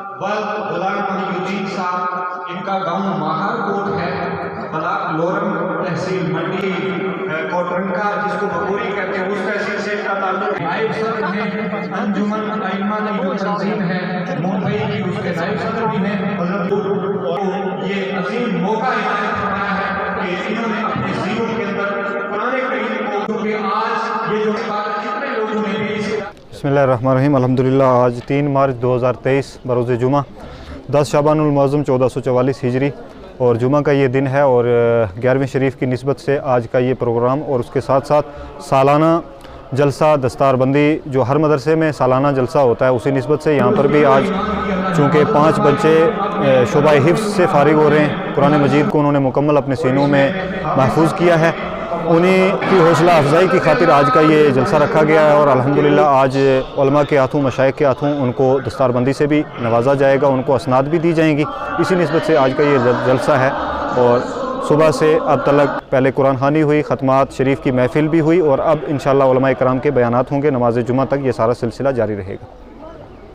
गुलाम मोहयुद्दीन साहब, इनका गांव महारकोट है, ब्लॉक लोरम, तहसील मंडी कोटरंका, जिसको बकोरी कहते हैं, उस तहसील से इनका ताल्लुक। नायब सदर हैं अंजुमन अइम्मा की जो तंजीम है मुंबई की, उसके नायब सदर भी हैं। और ये अजीम मौका इनायत फरमाया है कि इन्होंने अपने जीवन के अंदर कुरान करीम को, क्योंकि आज ये जो कितने लोगों ने भी बिस्मिल्लाहिर्रहमानिर्रहीम, अल्हम्दुलिल्लाह। आज 3 मार्च 2023 बरोज़ जुमा 10 शाबानुल मुअज़्ज़म 1444 हिजरी और जुमा का ये दिन है। और 11वीं शरीफ की निस्बत से आज का ये प्रोग्राम और उसके साथ साथ सालाना जलसा दस्तारबंदी जो हर मदरसे में सालाना जलसा होता है, उसी निस्बत से यहाँ पर भी आज चूँकि 5 बच्चे शुबा हिफ्ज़ से फ़ारिग हो रहे हैं, कुरान मजीद को उन्होंने मुकम्मल अपने सीनों में महफूज किया है, उन्हीं की हौसला अफजाई की खातिर आज का ये जलसा रखा गया है। और अल्हम्दुलिल्लाह आज उलमा के हाथों, मशाइख के हाथों उनको दस्तारबंदी से भी नवाजा जाएगा, उनको असनाद भी दी जाएंगी। इसी निस्बत से आज का ये जलसा है। और सुबह से अब तक पहले कुरान ख़वानी हुई, ख़त्मात शरीफ की महफ़िल भी हुई और अब इंशाअल्लाह उलमा इकराम के बयानात होंगे। नमाज जुमा तक ये सारा सिलसिला जारी रहेगा।